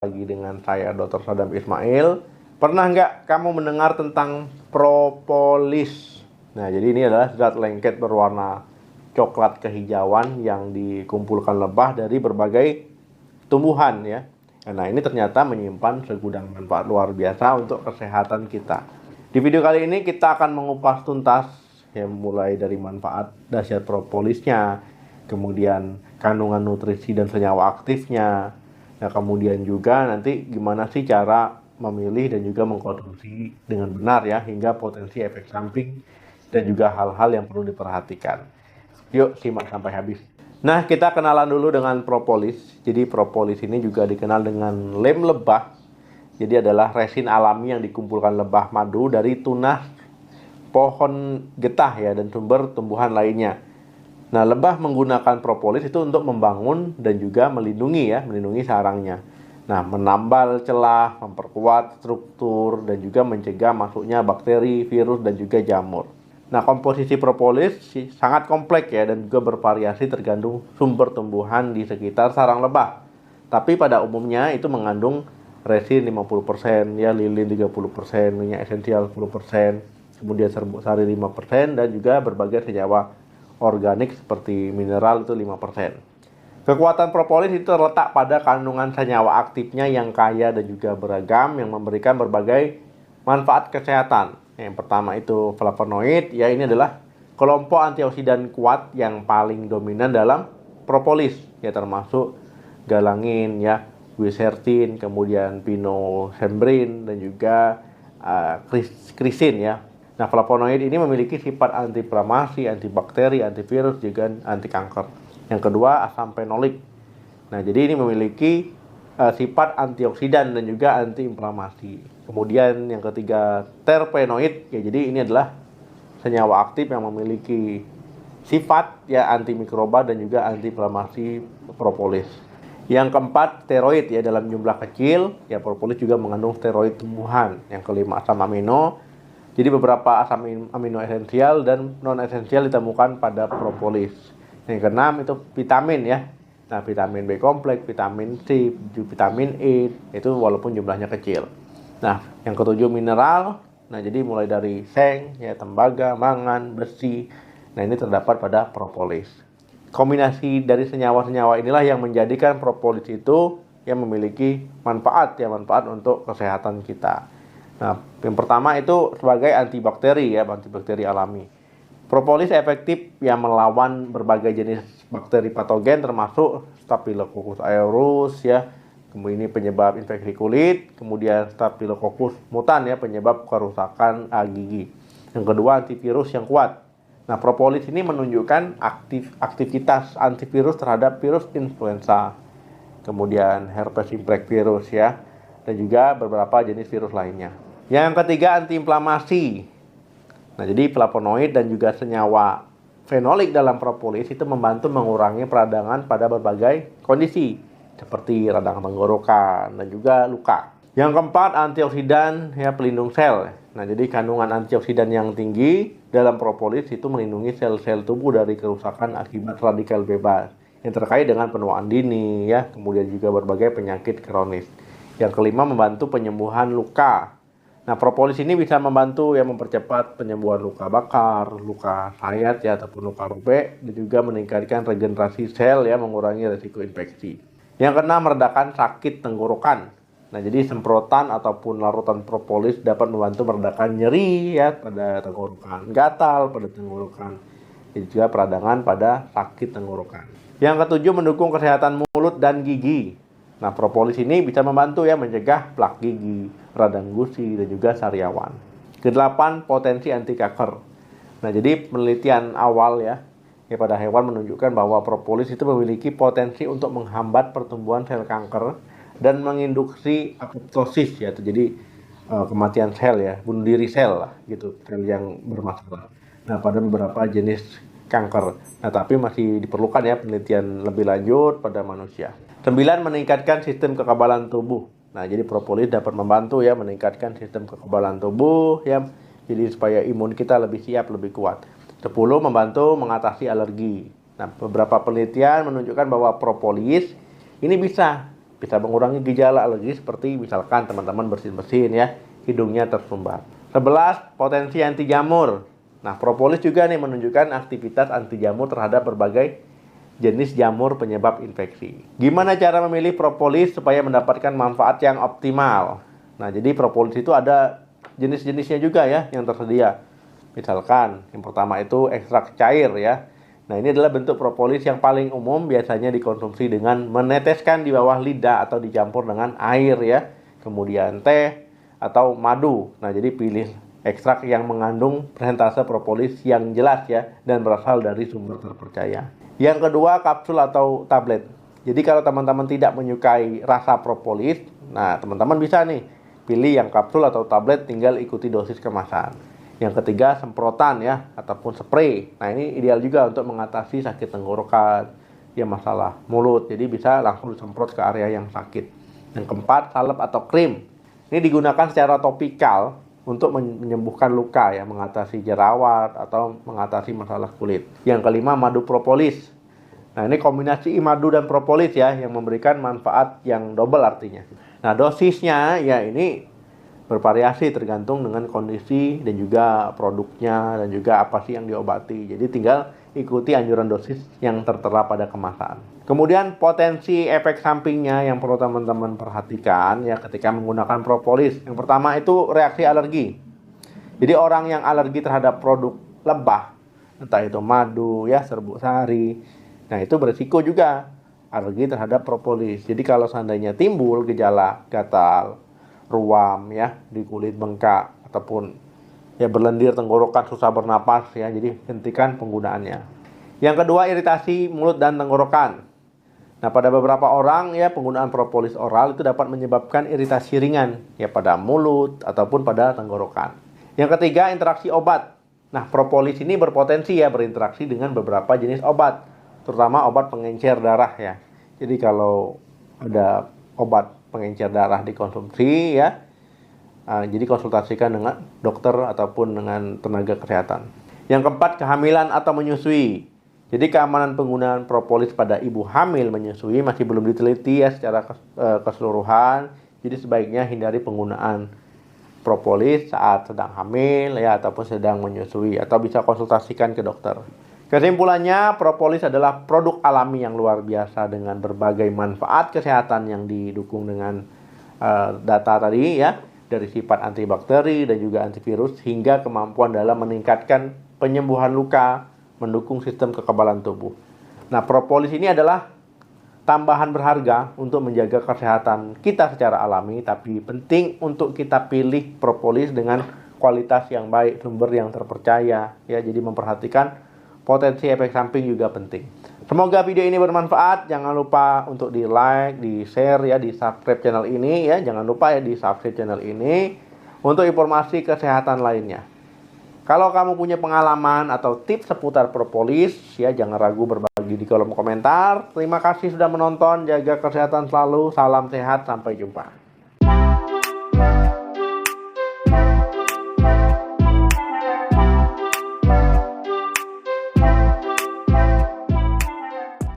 Lagi dengan saya Dr. Sadam Ismail. Pernah nggak kamu mendengar tentang propolis? Nah, jadi ini adalah zat lengket berwarna coklat kehijauan yang dikumpulkan lebah dari berbagai tumbuhan ya. Nah, ini ternyata menyimpan segudang manfaat luar biasa untuk kesehatan kita. Di video kali ini kita akan mengupas tuntas ya, mulai dari manfaat dahsyat propolisnya, kemudian kandungan nutrisi dan senyawa aktifnya. Nah, kemudian juga nanti gimana sih cara memilih dan juga mengkonsumsi dengan benar ya, hingga potensi efek samping dan juga hal-hal yang perlu diperhatikan. Yuk simak sampai habis. Nah, kita kenalan dulu dengan propolis. Jadi propolis ini juga dikenal dengan lem lebah. Jadi adalah resin alami yang dikumpulkan lebah madu dari tunas pohon getah ya dan sumber tumbuhan lainnya. Nah, lebah menggunakan propolis itu untuk membangun dan juga melindungi sarangnya. Nah, menambal celah, memperkuat struktur, dan juga mencegah masuknya bakteri, virus, dan juga jamur. Nah, komposisi propolis sangat kompleks ya, dan juga bervariasi tergantung sumber tumbuhan di sekitar sarang lebah. Tapi pada umumnya itu mengandung resin 50%, ya lilin 30%, minyak esensial 10%, kemudian serbuk sari 5%, dan juga berbagai senyawa organik seperti mineral itu 5%. Kekuatan propolis itu terletak pada kandungan senyawa aktifnya yang kaya dan juga beragam yang memberikan berbagai manfaat kesehatan. Yang pertama itu flavonoid, ya ini adalah kelompok antioksidan kuat yang paling dominan dalam propolis, ya termasuk galangin, ya quercetin, kemudian pinosembrin dan juga krisin ya. Nah, flavonoid ini memiliki sifat antiinflamasi, antibakteri, antivirus, juga anti kanker. Yang kedua, asam fenolik. Nah, jadi ini memiliki sifat antioksidan dan juga antiinflamasi. Kemudian yang ketiga, terpenoid. Ya, jadi ini adalah senyawa aktif yang memiliki sifat ya antimikroba dan juga antiinflamasi propolis. Yang keempat, steroid ya dalam jumlah kecil. Ya, propolis juga mengandung steroid tumbuhan. Yang kelima, asam amino. Jadi beberapa asam amino esensial dan non esensial ditemukan pada propolis. Yang keenam itu vitamin ya. Nah, vitamin B kompleks, vitamin C, vitamin E itu walaupun jumlahnya kecil. Nah, yang ketujuh mineral. Nah, jadi mulai dari seng, ya tembaga, mangan, besi. Nah, ini terdapat pada propolis. Kombinasi dari senyawa-senyawa inilah yang menjadikan propolis itu yang memiliki manfaat untuk kesehatan kita. Nah, yang pertama itu sebagai antibakteri ya, antibakteri alami. Propolis efektif yang melawan berbagai jenis bakteri patogen termasuk Staphylococcus aureus ya. Kemudian ini penyebab infeksi kulit, kemudian Staphylococcus mutan ya, penyebab kerusakan gigi. Yang kedua, antivirus yang kuat. Nah, propolis ini menunjukkan aktivitas antivirus terhadap virus influenza, kemudian herpes simplex virus ya, dan juga beberapa jenis virus lainnya. Yang ketiga, antiinflamasi. Nah, jadi flavonoid dan juga senyawa fenolik dalam propolis itu membantu mengurangi peradangan pada berbagai kondisi seperti radang tenggorokan dan juga luka. Yang keempat, antioksidan ya, pelindung sel. Nah, jadi kandungan antioksidan yang tinggi dalam propolis itu melindungi sel-sel tubuh dari kerusakan akibat radikal bebas yang terkait dengan penuaan dini ya, kemudian juga berbagai penyakit kronis. Yang kelima, membantu penyembuhan luka. Nah, propolis ini bisa membantu ya mempercepat penyembuhan luka bakar, luka sayat ya ataupun luka robek, dan juga meningkatkan regenerasi sel ya, mengurangi risiko infeksi. Yang keenam, meredakan sakit tenggorokan. Nah, jadi semprotan ataupun larutan propolis dapat membantu meredakan nyeri ya pada tenggorokan, gatal pada tenggorokan, dan juga peradangan pada sakit tenggorokan. Yang ketujuh, mendukung kesehatan mulut dan gigi. Nah, propolis ini bisa membantu ya mencegah plak gigi, radang gusi, dan juga sariawan. Kedelapan, potensi anti kanker. Nah, jadi penelitian awal ya pada hewan menunjukkan bahwa propolis itu memiliki potensi untuk menghambat pertumbuhan sel kanker dan menginduksi apoptosis ya, jadi kematian sel ya, bunuh diri sel lah gitu, sel yang bermasalah. Nah, pada beberapa jenis kanker. Nah, tapi masih diperlukan ya penelitian lebih lanjut pada manusia. 9, meningkatkan sistem kekebalan tubuh. Nah, jadi propolis dapat membantu ya meningkatkan sistem kekebalan tubuh ya, jadi supaya imun kita lebih siap, lebih kuat. 10, membantu mengatasi alergi. Nah, beberapa penelitian menunjukkan bahwa propolis ini bisa Bisa mengurangi gejala alergi seperti misalkan teman-teman bersin-bersin ya, hidungnya tersumbat. 11. Potensi anti jamur. Nah, propolis juga nih menunjukkan aktivitas anti jamur terhadap berbagai jenis jamur penyebab infeksi. Gimana cara memilih propolis supaya mendapatkan manfaat yang optimal? Nah, jadi propolis itu ada jenis-jenisnya juga ya yang tersedia. Misalkan yang pertama itu ekstrak cair ya. Nah, ini adalah bentuk propolis yang paling umum, biasanya dikonsumsi dengan meneteskan di bawah lidah atau dicampur dengan air ya. Kemudian teh atau madu. Nah, jadi pilih ekstrak yang mengandung persentase propolis yang jelas ya dan berasal dari sumber terpercaya. Yang kedua, kapsul atau tablet. Jadi kalau teman-teman tidak menyukai rasa propolis, nah teman-teman bisa nih pilih yang kapsul atau tablet, tinggal ikuti dosis kemasan. Yang ketiga, semprotan ya, ataupun spray. Nah, ini ideal juga untuk mengatasi sakit tenggorokan, ya masalah mulut. Jadi bisa langsung disemprot ke area yang sakit. Yang keempat, salep atau krim. Ini digunakan secara topikal untuk menyembuhkan luka ya, mengatasi jerawat atau mengatasi masalah kulit. Yang kelima, madu propolis. Nah, ini kombinasi madu dan propolis ya, yang memberikan manfaat yang double artinya. Nah, dosisnya ya ini bervariasi tergantung dengan kondisi dan juga produknya dan juga apa sih yang diobati. Jadi tinggal ikuti anjuran dosis yang tertera pada kemasan. Kemudian potensi efek sampingnya yang perlu teman-teman perhatikan ya ketika menggunakan propolis. Yang pertama itu reaksi alergi. Jadi orang yang alergi terhadap produk lebah, entah itu madu ya, serbuk sari, nah itu berisiko juga alergi terhadap propolis. Jadi kalau seandainya timbul gejala gatal, ruam ya di kulit, bengkak ataupun ya berlendir tenggorokan, susah bernapas ya, jadi hentikan penggunaannya. Yang kedua, iritasi mulut dan tenggorokan. Nah, pada beberapa orang ya penggunaan propolis oral itu dapat menyebabkan iritasi ringan ya pada mulut ataupun pada tenggorokan. Yang ketiga, interaksi obat. Nah, propolis ini berpotensi ya berinteraksi dengan beberapa jenis obat, terutama obat pengencer darah ya. Jadi kalau ada obat pengencer darah dikonsumsi ya, jadi konsultasikan dengan dokter ataupun dengan tenaga kesehatan. Yang keempat, kehamilan atau menyusui. Jadi keamanan penggunaan propolis pada ibu hamil menyusui masih belum diteliti ya secara keseluruhan. Jadi sebaiknya hindari penggunaan propolis saat sedang hamil ya ataupun sedang menyusui, atau bisa konsultasikan ke dokter. Kesimpulannya, propolis adalah produk alami yang luar biasa dengan berbagai manfaat kesehatan yang didukung dengan data tadi ya, dari sifat antibakteri dan juga antivirus hingga kemampuan dalam meningkatkan penyembuhan luka, mendukung sistem kekebalan tubuh. Nah, propolis ini adalah tambahan berharga untuk menjaga kesehatan kita secara alami, tapi penting untuk kita pilih propolis dengan kualitas yang baik, sumber yang terpercaya ya, jadi memperhatikan potensi efek samping juga penting. Semoga video ini bermanfaat. Jangan lupa untuk di like, di share ya, di subscribe channel ini ya. Jangan lupa ya di subscribe channel ini untuk informasi kesehatan lainnya. Kalau kamu punya pengalaman atau tips seputar propolis ya, jangan ragu berbagi di kolom komentar. Terima kasih sudah menonton. Jaga kesehatan selalu. Salam sehat. Sampai jumpa.